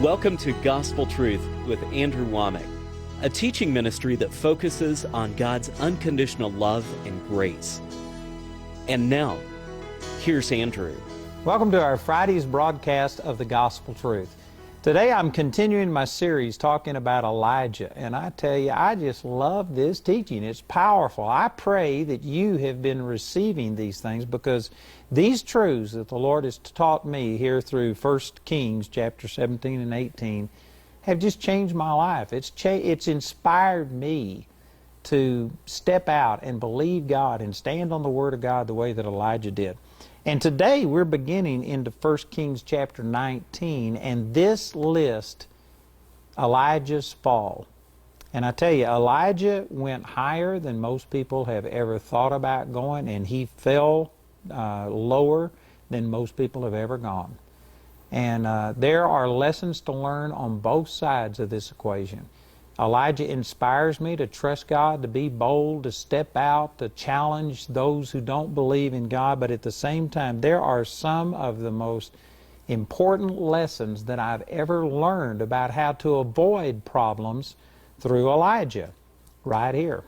Welcome to Gospel Truth with Andrew Womack, a teaching ministry that focuses on God's unconditional love and grace. And now, here's Andrew. Welcome to our Friday's broadcast of the Gospel Truth. Today I'm continuing my series talking about Elijah, and I tell you, I just love this teaching. It's powerful. I pray that you have been receiving these things, because these truths that the Lord has taught me here through 1 Kings chapter 17 and 18 have just changed my life. It's inspired me to step out and believe God and stand on the Word of God the way that Elijah did. And today we're beginning into 1 Kings chapter 19, and this lists Elijah's fall. And I tell you, Elijah went higher than most people have ever thought about going, and he fell lower than most people have ever gone. And there are lessons to learn on both sides of this equation. Elijah inspires me to trust God, to be bold, to step out, to challenge those who don't believe in God. But at the same time, there are some of the most important lessons that I've ever learned about how to avoid problems through Elijah, right here.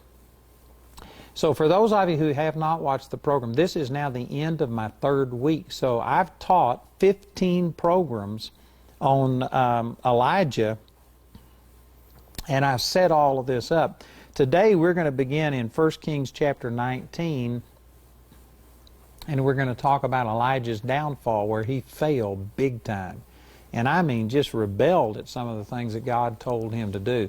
So for those of you who have not watched the program, this is now the end of my third week. So I've taught 15 programs on Elijah, and I've set all of this up. Today we're going to begin in 1 Kings chapter 19, and we're going to talk about Elijah's downfall, where he failed big time. And I mean just rebelled at some of the things that God told him to do.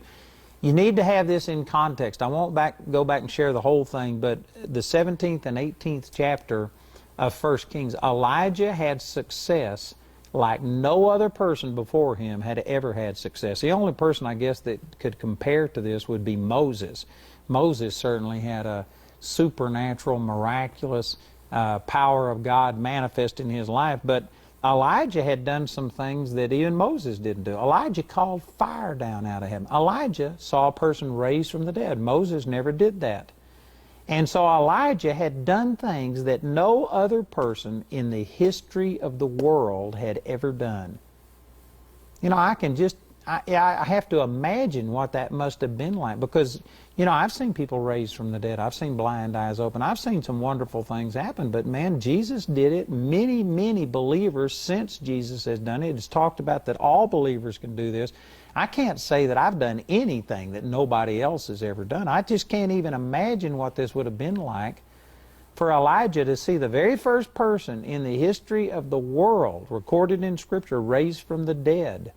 You need to have this in context. I won't go back and share the whole thing, but the 17th and 18th chapter of 1 Kings, Elijah had success like no other person before him had ever had success. The only person, I guess, that could compare to this would be Moses. Moses certainly had a supernatural, miraculous power of God manifest in his life, but Elijah had done some things that even Moses didn't do. Elijah called fire down out of heaven. Elijah saw a person raised from the dead. Moses never did that. And so Elijah had done things that no other person in the history of the world had ever done. You know, I have to imagine what that must have been like, because, you know, I've seen people raised from the dead. I've seen blind eyes open. I've seen some wonderful things happen, but man, Jesus did it. Many, many believers since Jesus has done it. It's talked about that all believers can do this. I can't say that I've done anything that nobody else has ever done. I just can't even imagine what this would have been like for Elijah to see the very first person in the history of the world recorded in Scripture raised from the dead,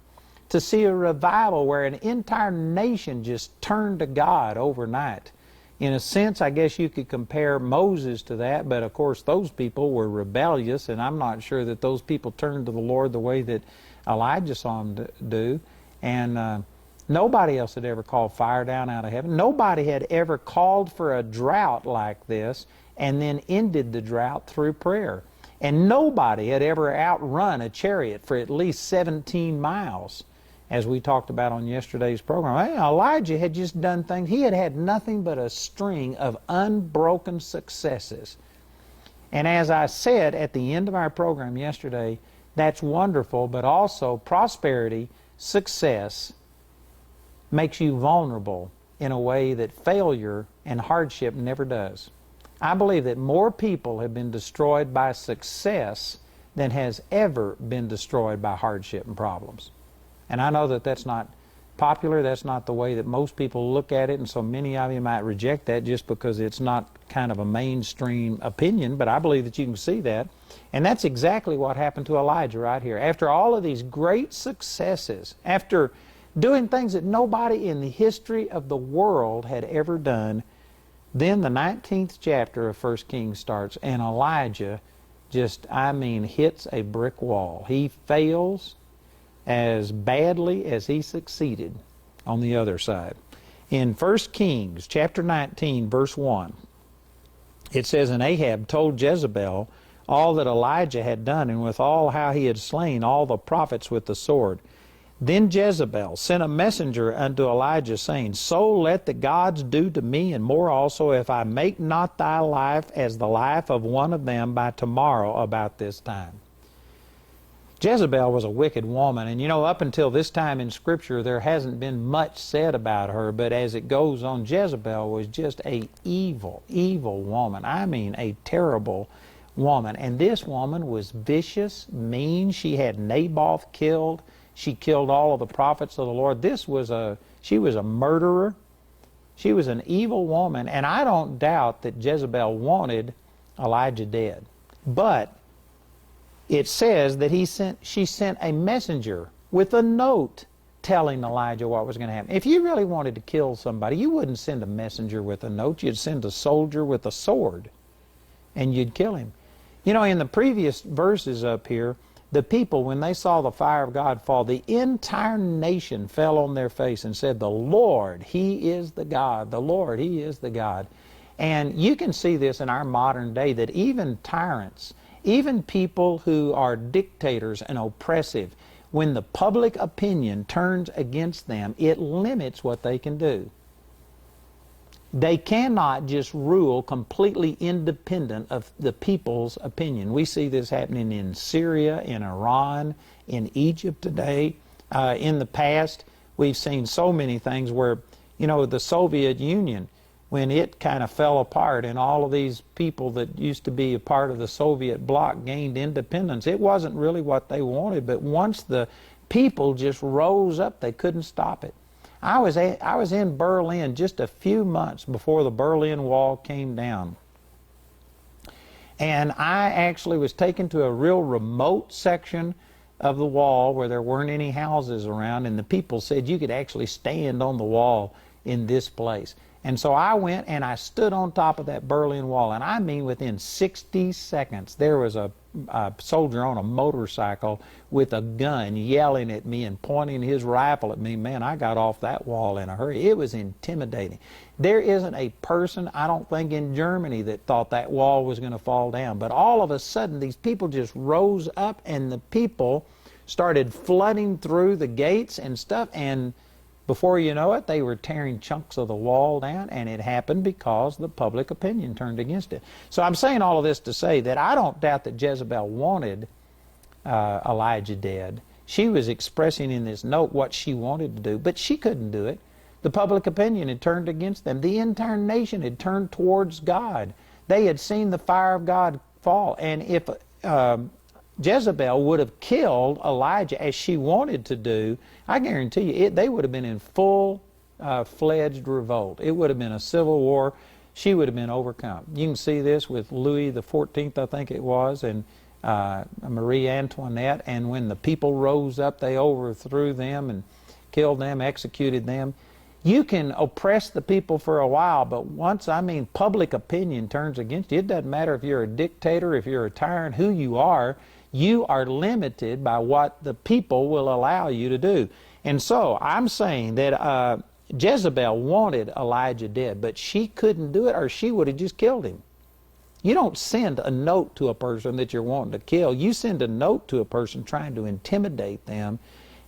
to see a revival where an entire nation just turned to God overnight. In a sense, I guess you could compare Moses to that, but of course those people were rebellious, and I'm not sure that those people turned to the Lord the way that Elijah saw them do. And nobody else had ever called fire down out of heaven. Nobody had ever called for a drought like this and then ended the drought through prayer. And nobody had ever outrun a chariot for at least 17 miles, as we talked about on yesterday's program. Elijah had just done things. He had had nothing but a string of unbroken successes. And as I said at the end of our program yesterday, that's wonderful, but also prosperity, success, makes you vulnerable in a way that failure and hardship never does. I believe that more people have been destroyed by success than has ever been destroyed by hardship and problems. And I know that that's not popular, that's not the way that most people look at it, and so many of you might reject that just because it's not kind of a mainstream opinion, but I believe that you can see that. And that's exactly what happened to Elijah right here. After all of these great successes, after doing things that nobody in the history of the world had ever done, then the 19th chapter of 1 Kings starts, and Elijah just, hits a brick wall. He fails as badly as he succeeded on the other side. In 1 Kings chapter 19, verse 1, it says, "And Ahab told Jezebel all that Elijah had done, and withal how he had slain all the prophets with the sword. Then Jezebel sent a messenger unto Elijah, saying, So let the gods do to me, and more also, if I make not thy life as the life of one of them by tomorrow about this time." Jezebel was a wicked woman, and up until this time in Scripture there hasn't been much said about her, but as it goes on, Jezebel was just a evil, evil woman. I mean a terrible woman. And this woman was vicious, mean. She had Naboth killed. She killed all of the prophets of the Lord. She was a murderer. She was an evil woman, and I don't doubt that Jezebel wanted Elijah dead. But it says that she sent a messenger with a note telling Elijah what was going to happen. If you really wanted to kill somebody, you wouldn't send a messenger with a note. You'd send a soldier with a sword, and you'd kill him. In the previous verses up here, the people, when they saw the fire of God fall, the entire nation fell on their face and said, "The Lord, He is the God. The Lord, He is the God." And you can see this in our modern day, that even tyrants, even people who are dictators and oppressive, when the public opinion turns against them, it limits what they can do. They cannot just rule completely independent of the people's opinion. We see this happening in Syria, in Iran, in Egypt today. In the past, we've seen so many things where, the Soviet Union, when it kind of fell apart and all of these people that used to be a part of the Soviet bloc gained independence, it wasn't really what they wanted, but once the people just rose up, they couldn't stop it. I was in Berlin just a few months before the Berlin Wall came down. And I actually was taken to a real remote section of the wall where there weren't any houses around, and the people said you could actually stand on the wall in this place. And so I went and I stood on top of that Berlin Wall, and I mean within 60 seconds there was a soldier on a motorcycle with a gun yelling at me and pointing his rifle at me. Man, I got off that wall in a hurry. It was intimidating. There isn't a person, I don't think, in Germany that thought that wall was going to fall down. But all of a sudden, these people just rose up, and the people started flooding through the gates and stuff, and before you know it, they were tearing chunks of the wall down, and it happened because the public opinion turned against it. So I'm saying all of this to say that I don't doubt that Jezebel wanted Elijah dead. She was expressing in this note what she wanted to do, but she couldn't do it. The public opinion had turned against them. The entire nation had turned towards God. They had seen the fire of God fall, and if Jezebel would have killed Elijah as she wanted to do, I guarantee you they would have been in full-fledged revolt. It would have been a civil war. She would have been overcome. You can see this with Louis XIV, I think it was, and Marie Antoinette, and when the people rose up, they overthrew them and killed them, executed them. You can oppress the people for a while, but once, public opinion turns against you, it doesn't matter if you're a dictator, if you're a tyrant, who you are limited by what the people will allow you to do. And so I'm saying that Jezebel wanted Elijah dead, but she couldn't do it, or she would have just killed him. You don't send a note to a person that you're wanting to kill. You send a note to a person trying to intimidate them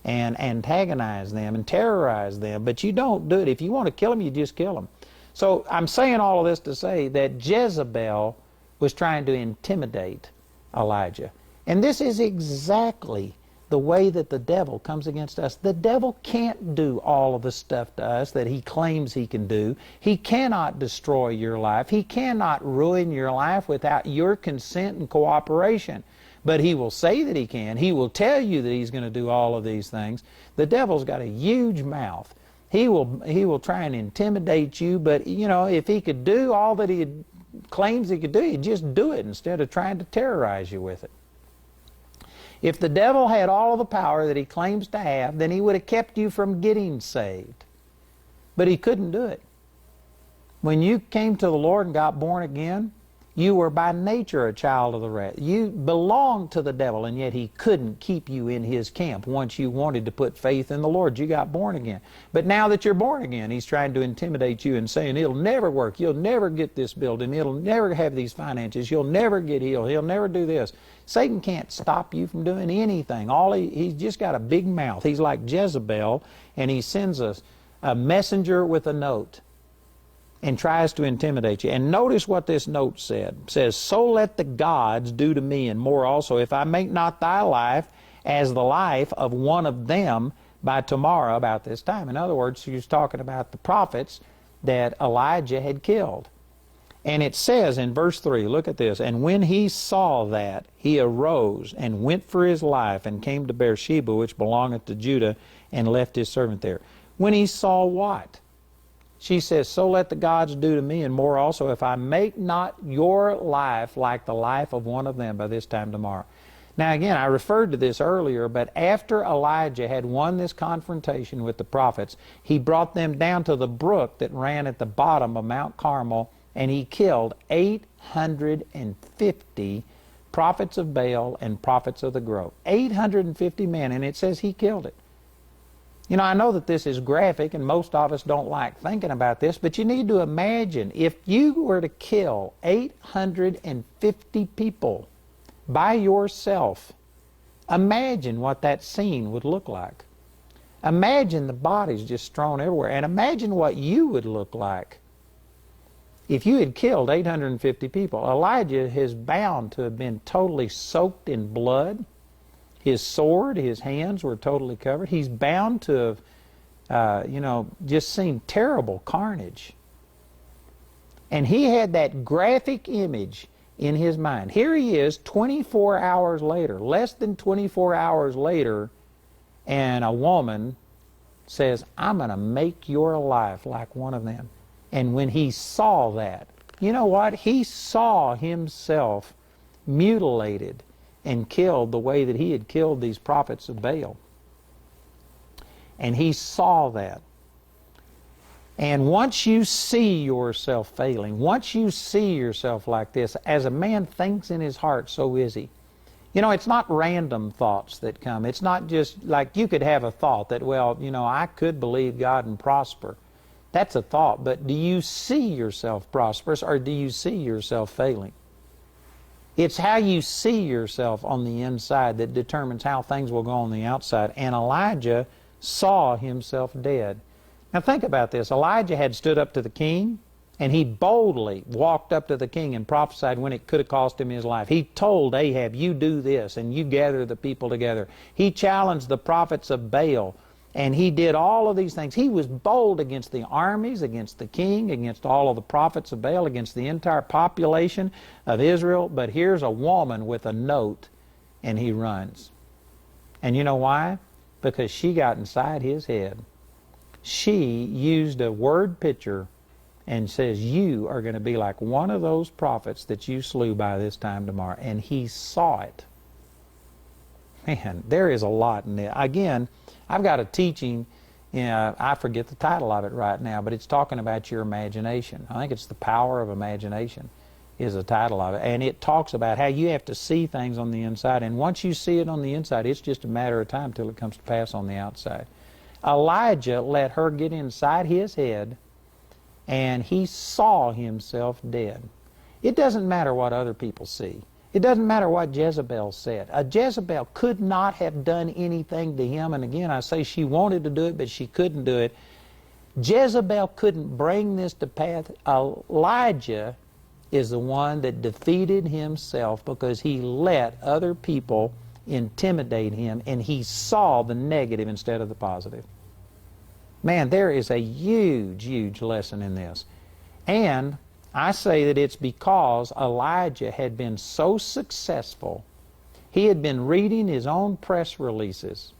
and antagonize them and terrorize them, but you don't do it. If you want to kill them, you just kill them. So I'm saying all of this to say that Jezebel was trying to intimidate Elijah. And this is exactly the way that the devil comes against us. The devil can't do all of the stuff to us that he claims he can do. He cannot destroy your life. He cannot ruin your life without your consent and cooperation. But he will say that he can. He will tell you that he's going to do all of these things. The devil's got a huge mouth. He will try and intimidate you, but if he could do all that he claims he could do, he'd just do it instead of trying to terrorize you with it. If the devil had all of the power that he claims to have, then he would have kept you from getting saved. But he couldn't do it. When you came to the Lord and got born again, you were by nature a child of the wrath. You belonged to the devil, and yet he couldn't keep you in his camp. Once you wanted to put faith in the Lord, you got born again. But now that you're born again, he's trying to intimidate you and saying, it'll never work. You'll never get this building. It'll never have these finances. You'll never get healed. He'll never do this. Satan can't stop you from doing anything. He's just got a big mouth. He's like Jezebel, and he sends us a messenger with a note and tries to intimidate you. And notice what this note said. It says, so let the gods do to me and more also, if I make not thy life as the life of one of them by tomorrow about this time. In other words, he was talking about the prophets that Elijah had killed. And it says in verse 3, look at this, and when he saw that, he arose and went for his life and came to Beersheba, which belongeth to Judah, and left his servant there. When he saw what? She says, so let the gods do to me, and more also, if I make not your life like the life of one of them by this time tomorrow. Now again, I referred to this earlier, but after Elijah had won this confrontation with the prophets, he brought them down to the brook that ran at the bottom of Mount Carmel, and he killed 850 prophets of Baal and prophets of the grove. 850 men, and it says he killed it. You know, I know that this is graphic, and most of us don't like thinking about this, but you need to imagine if you were to kill 850 people by yourself, imagine what that scene would look like. Imagine the bodies just strewn everywhere, and imagine what you would look like if you had killed 850 people. Elijah is bound to have been totally soaked in blood. His sword, his hands were totally covered. He's bound to have, just seen terrible carnage. And he had that graphic image in his mind. Here he is 24 hours later, less than 24 hours later, and a woman says, I'm going to make your life like one of them. And when he saw that, you know what? He saw himself mutilated and killed the way that he had killed these prophets of Baal. And he saw that. And once you see yourself failing, once you see yourself like this, as a man thinks in his heart, so is he. You know, it's not random thoughts that come. It's not just like you could have a thought that, well, I could believe God and prosper. That's a thought, but do you see yourself prosperous, or do you see yourself failing? It's how you see yourself on the inside that determines how things will go on the outside. And Elijah saw himself dead. Now think about this. Elijah had stood up to the king, and he boldly walked up to the king and prophesied when it could have cost him his life. He told Ahab, you do this, and you gather the people together. He challenged the prophets of Baal, and he did all of these things. He was bold against the armies, against the king, against all of the prophets of Baal, against the entire population of Israel. But here's a woman with a note, and he runs. And you know why? Because she got inside his head. She used a word picture and says, you are going to be like one of those prophets that you slew by this time tomorrow. And he saw it. Man, there is a lot in it. Again, I've got a teaching, I forget the title of it right now, but it's talking about your imagination. I think it's The Power of Imagination is the title of it. And it talks about how you have to see things on the inside. And once you see it on the inside, it's just a matter of time till it comes to pass on the outside. Elijah let her get inside his head, and he saw himself dead. It doesn't matter what other people see. It doesn't matter what Jezebel said. A Jezebel could not have done anything to him. And again, I say she wanted to do it, but she couldn't do it. Jezebel couldn't bring this to pass. Elijah is the one that defeated himself because he let other people intimidate him, and he saw the negative instead of the positive. Man, there is a huge, huge lesson in this. And I say that it's because Elijah had been so successful. He had been reading his own press releases.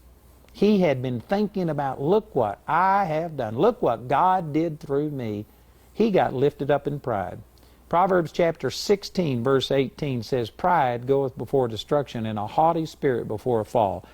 He had been thinking about, look what I have done. Look what God did through me. He got lifted up in pride. Proverbs chapter 16, verse 18 says, pride goeth before destruction, and a haughty spirit before a fall.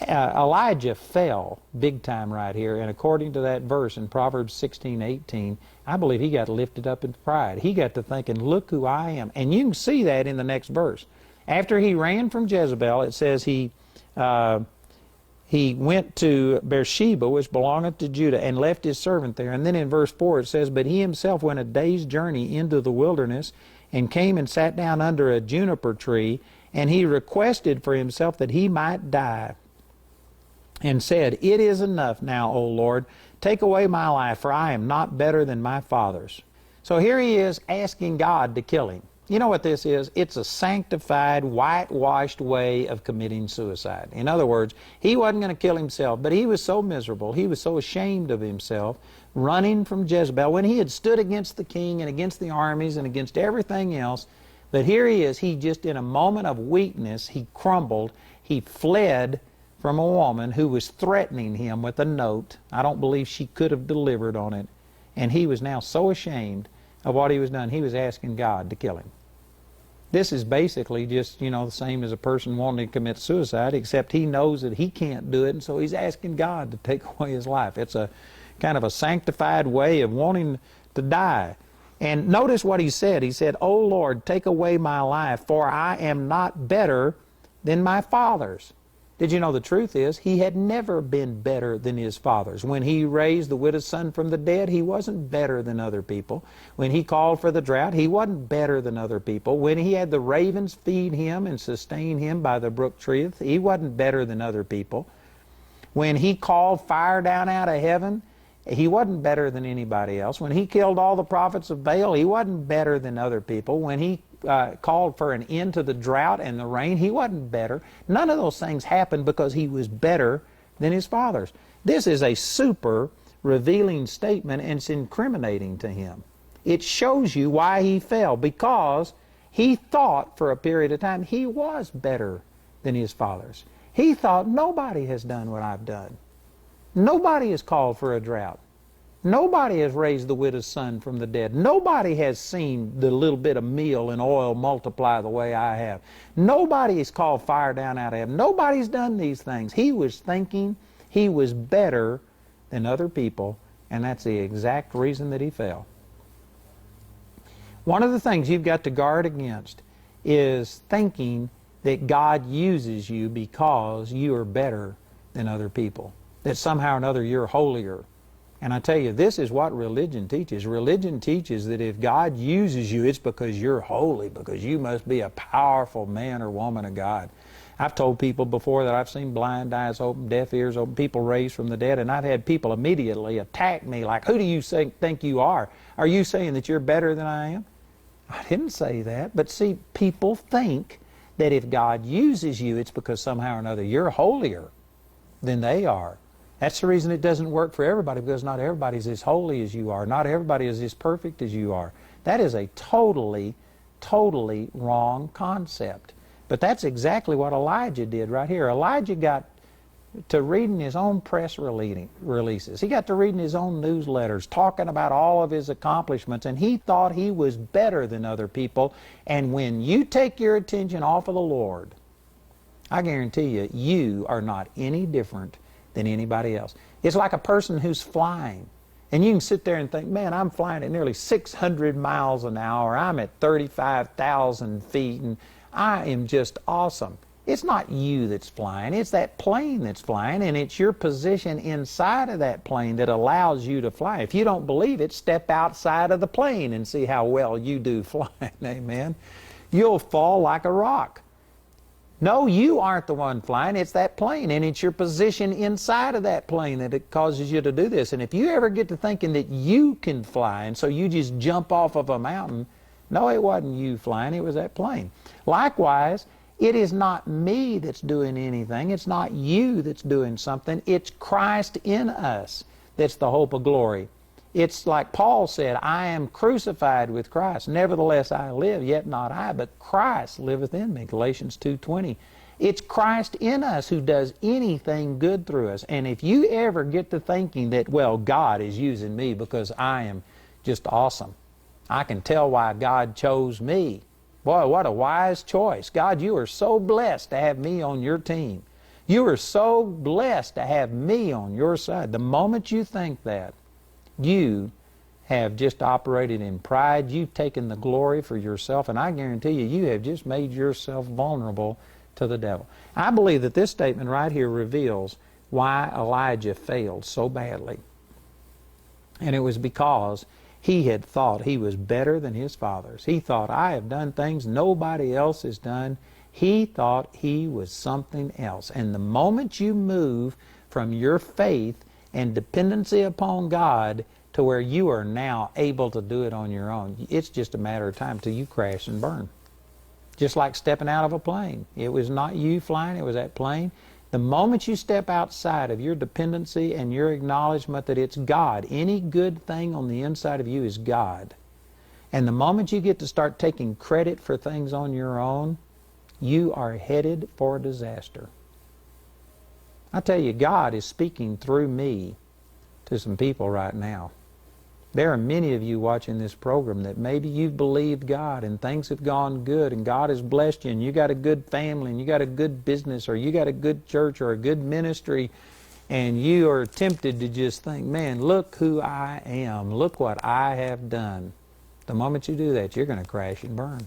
Elijah fell big time right here, and according to that verse in Proverbs 16:18, I believe he got lifted up in pride. He got to thinking, look who I am. And you can see that in the next verse. After he ran from Jezebel, it says he went to Beersheba, which belongeth to Judah, and left his servant there. And then in verse 4 it says, but he himself went a day's journey into the wilderness, and came and sat down under a juniper tree, and he requested for himself that he might die, and said, it is enough now, O Lord, take away my life, for I am not better than my fathers. So here he is asking God to kill him. You know what this is? It's a sanctified, whitewashed way of committing suicide. In other words, he wasn't going to kill himself, but he was so miserable, he was so ashamed of himself, running from Jezebel, when he had stood against the king and against the armies and against everything else. But here he is, he just in a moment of weakness, he crumbled, he fled from a woman who was threatening him with a note. I don't believe she could have delivered on it. And he was now so ashamed of what he was done, he was asking God to kill him. This is basically just, the same as a person wanting to commit suicide, except he knows that he can't do it, and so he's asking God to take away his life. It's a kind of a sanctified way of wanting to die. And notice what he said. He said, "O Lord, take away my life, for I am not better than my fathers." Did you know the truth is, he had never been better than his fathers. When he raised the widow's son from the dead, he wasn't better than other people. When he called for the drought, he wasn't better than other people. When he had the ravens feed him and sustain him by the brook Cherith, he wasn't better than other people. When he called fire down out of heaven, he wasn't better than anybody else. When he killed all the prophets of Baal, he wasn't better than other people. When he called for an end to the drought and the rain, he wasn't better. None of those things happened because he was better than his fathers. This is a super revealing statement, and it's incriminating to him. It shows you why he fell, because he thought for a period of time he was better than his fathers. He thought, nobody has done what I've done. Nobody has called for a drought. Nobody has raised the widow's son from the dead. Nobody has seen the little bit of meal and oil multiply the way I have. Nobody has called fire down out of heaven. Nobody's done these things. He was thinking he was better than other people, and that's the exact reason that he fell. One of the things you've got to guard against is thinking that God uses you because you are better than other people, that somehow or another you're holier. And I tell you, this is what religion teaches. Religion teaches that if God uses you, it's because you're holy, because you must be a powerful man or woman of God. I've told people before that I've seen blind eyes open, deaf ears open, people raised from the dead, and I've had people immediately attack me like, "Who do you think you are? Are you saying that you're better than I am?" I didn't say that. But see, people think that if God uses you, it's because somehow or another you're holier than they are. That's the reason it doesn't work for everybody, because not everybody's as holy as you are. Not everybody is as perfect as you are. That is a totally, totally wrong concept. But that's exactly what Elijah did right here. Elijah got to reading his own press releases. He got to reading his own newsletters, talking about all of his accomplishments, and he thought he was better than other people. And when you take your attention off of the Lord, I guarantee you, you are not any different than anybody else. It's like a person who's flying. And you can sit there and think, man, I'm flying at nearly 600 miles an hour. I'm at 35,000 feet, and I am just awesome. It's not you that's flying. It's that plane that's flying, and it's your position inside of that plane that allows you to fly. If you don't believe it, step outside of the plane and see how well you do flying. Amen. You'll fall like a rock. No, you aren't the one flying. It's that plane, and it's your position inside of that plane that it causes you to do this. And if you ever get to thinking that you can fly, and so you just jump off of a mountain, no, it wasn't you flying. It was that plane. Likewise, it is not me that's doing anything. It's not you that's doing something. It's Christ in us that's the hope of glory. It's like Paul said, I am crucified with Christ. Nevertheless I live, yet not I, but Christ liveth in me. Galatians 2:20. It's Christ in us who does anything good through us. And if you ever get to thinking that, well, God is using me because I am just awesome, I can tell why God chose me. Boy, what a wise choice. God, you are so blessed to have me on your team. You are so blessed to have me on your side. The moment you think that, you have just operated in pride. You've taken the glory for yourself, and I guarantee you, you have just made yourself vulnerable to the devil. I believe that this statement right here reveals why Elijah failed so badly. And it was because he had thought he was better than his fathers. He thought, I have done things nobody else has done. He thought he was something else. And the moment you move from your faith and dependency upon God to where you are now able to do it on your own. It's just a matter of time till you crash and burn. Just like stepping out of a plane. It was not you flying, it was that plane. The moment you step outside of your dependency and your acknowledgement that it's God, any good thing on the inside of you is God. And the moment you get to start taking credit for things on your own, you are headed for disaster. I tell you, God is speaking through me to some people right now. There are many of you watching this program that maybe you've believed God and things have gone good and God has blessed you and you got a good family and you got a good business or you got a good church or a good ministry, and you are tempted to just think, man, look who I am. Look what I have done. The moment you do that, you're going to crash and burn.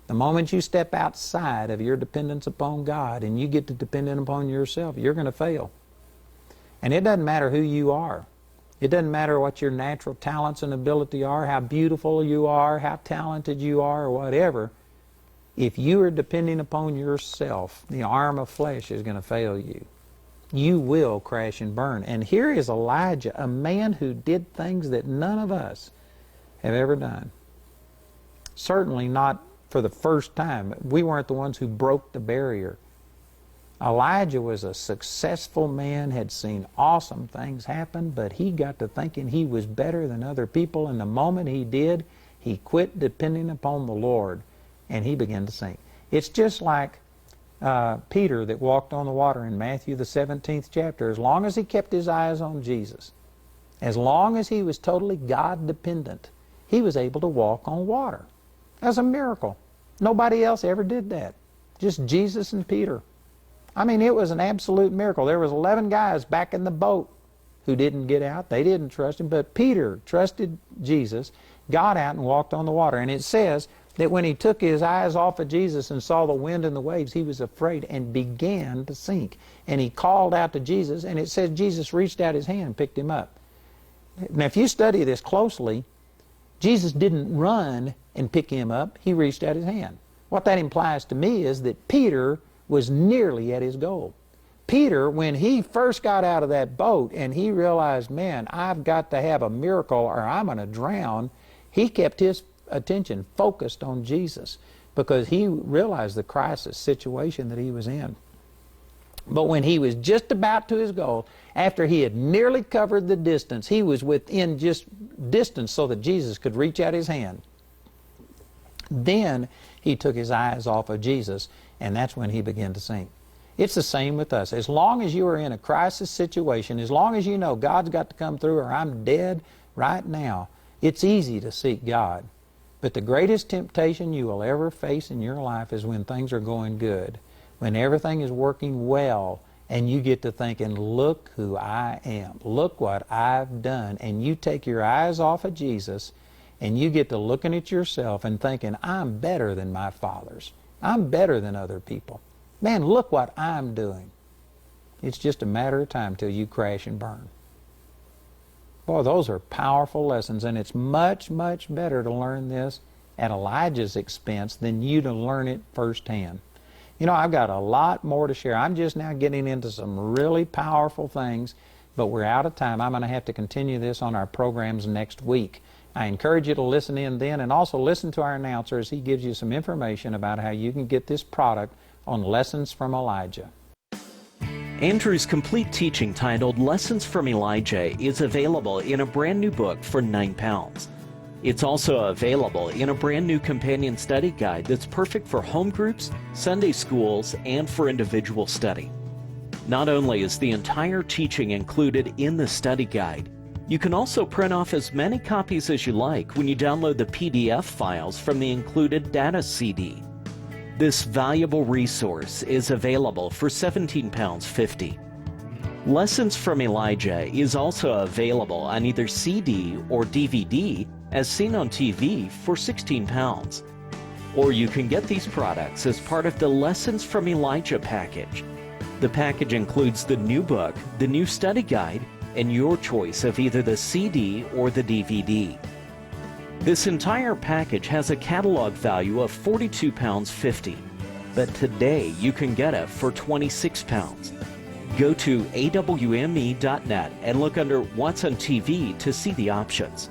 The moment you step outside of your dependence upon God and you get to dependent upon yourself, you're going to fail. And it doesn't matter who you are. It doesn't matter what your natural talents and ability are, how beautiful you are, how talented you are, or whatever. If you are depending upon yourself, the arm of flesh is going to fail you. You will crash and burn. And here is Elijah, a man who did things that none of us have ever done. Certainly not for the first time. We weren't the ones who broke the barrier. Elijah was a successful man, had seen awesome things happen, but he got to thinking he was better than other people, and the moment he did, he quit depending upon the Lord, and he began to sink. It's just like Peter that walked on the water in Matthew the 17th chapter. As long as he kept his eyes on Jesus, as long as he was totally God-dependent, he was able to walk on water. That's a miracle. Nobody else ever did that. Just Jesus and Peter. I mean, it was an absolute miracle. There was 11 guys back in the boat who didn't get out. They didn't trust him. But Peter trusted Jesus, got out and walked on the water. And it says that when he took his eyes off of Jesus and saw the wind and the waves, he was afraid and began to sink. And he called out to Jesus, and it says Jesus reached out his hand and picked him up. Now, if you study this closely, Jesus didn't run and pick him up. He reached out his hand. What that implies to me is that Peter was nearly at his goal. Peter, when he first got out of that boat and he realized, man, I've got to have a miracle or I'm going to drown, he kept his attention focused on Jesus because he realized the crisis situation that he was in. But when he was just about to his goal, after he had nearly covered the distance, he was within just distance so that Jesus could reach out his hand. Then he took his eyes off of Jesus, and that's when he began to sink. It's the same with us. As long as you are in a crisis situation, as long as you know God's got to come through or I'm dead right now, it's easy to seek God. But the greatest temptation you will ever face in your life is when things are going good, when everything is working well, and you get to thinking, look who I am, look what I've done, and you take your eyes off of Jesus, and you get to looking at yourself and thinking, I'm better than my fathers. I'm better than other people. Man, look what I'm doing. It's just a matter of time till you crash and burn. Boy, those are powerful lessons, and it's much, much better to learn this at Elijah's expense than you to learn it firsthand. You know, I've got a lot more to share. I'm just now getting into some really powerful things, but we're out of time. I'm going to have to continue this on our programs next week. I encourage you to listen in then, and also listen to our announcer as he gives you some information about how you can get this product on Lessons from Elijah. Andrew's complete teaching titled Lessons from Elijah is available in a brand new book for £9. It's also available in a brand new companion study guide that's perfect for home groups, Sunday schools, and for individual study. Not only is the entire teaching included in the study guide, you can also print off as many copies as you like when you download the PDF files from the included data CD. This valuable resource is available for £17.50. Lessons from Elijah is also available on either CD or DVD as seen on TV for £16. Or you can get these products as part of the Lessons from Elijah package. The package includes the new book, the new study guide, and your choice of either the CD or the DVD. This entire package has a catalog value of £42.50, but today you can get it for £26. Go to awme.net and look under What's on TV to see the options.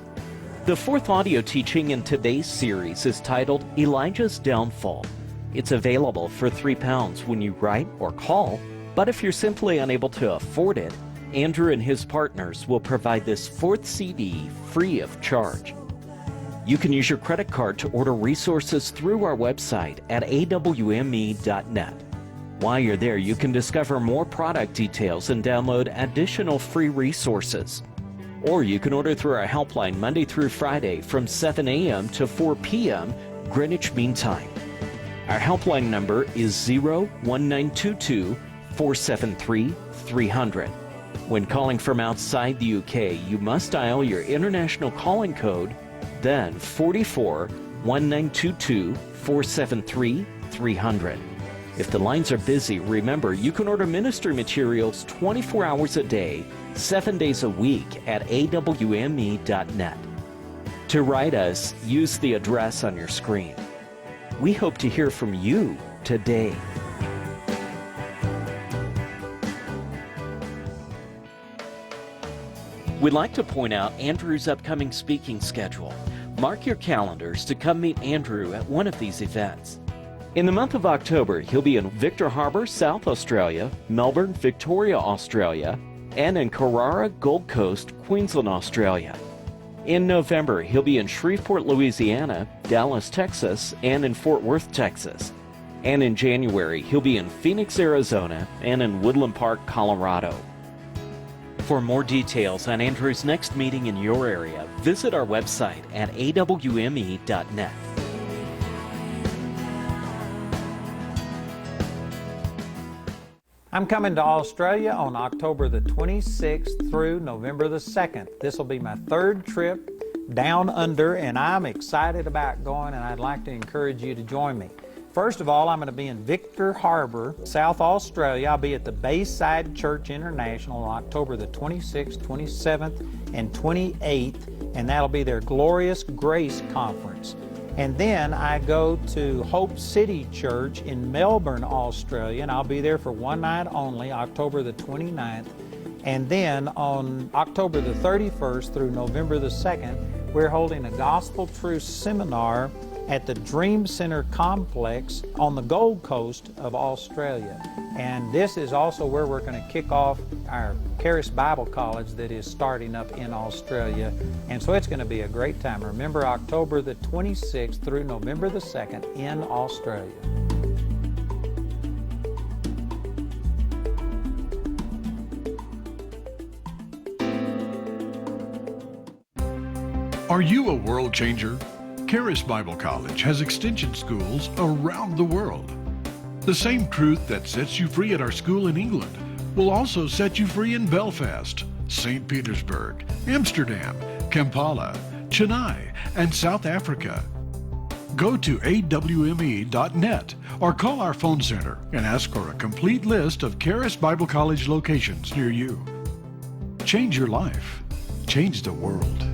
The fourth audio teaching in today's series is titled Elijah's Downfall. It's available for £3 when you write or call, but if you're simply unable to afford it, Andrew and his partners will provide this fourth CD free of charge. You can use your credit card to order resources through our website at awme.net. While you're there, you can discover more product details and download additional free resources. Or you can order through our helpline Monday through Friday from 7 a.m. to 4 p.m. Greenwich Mean Time. Our helpline number is 01922 473 300. When calling from outside the UK, you must dial your international calling code, then 44 1922 473 300. If the lines are busy, remember you can order ministry materials 24 hours a day, 7 days a week at awme.net. To write us, use the address on your screen. We hope to hear from you today. We'd like to point out Andrew's upcoming speaking schedule. Mark your calendars to come meet Andrew at one of these events. In the month of October, he'll be in Victor Harbor, South Australia, Melbourne, Victoria, Australia, and in Carrara, Gold Coast, Queensland, Australia. In November, he'll be in Shreveport, Louisiana, Dallas, Texas, and in Fort Worth, Texas. And in January, he'll be in Phoenix, Arizona, and in Woodland Park, Colorado. For more details on Andrew's next meeting in your area, visit our website at awme.net. I'm coming to Australia on October the 26th through November the 2nd. This will be my third trip down under, and I'm excited about going, and I'd like to encourage you to join me. First of all, I'm going to be in Victor Harbor, South Australia. I'll be at the Bayside Church International on October the 26th, 27th, and 28th, and that'll be their Glorious Grace Conference. And then I go to Hope City Church in Melbourne, Australia, and I'll be there for one night only, October the 29th. And then on October the 31st through November the 2nd, we're holding a Gospel Truth Seminar at the Dream Center Complex on the Gold Coast of Australia. And this is also where we're going to kick off our Charis Bible College that is starting up in Australia. And so it's going to be a great time. Remember, October the 26th through November the 2nd in Australia. Are you a world changer? Charis Bible College has extension schools around the world. The same truth that sets you free at our school in England will also set you free in Belfast, St. Petersburg, Amsterdam, Kampala, Chennai, and South Africa. Go to awme.net or call our phone center and ask for a complete list of Charis Bible College locations near you. Change your life. Change the world.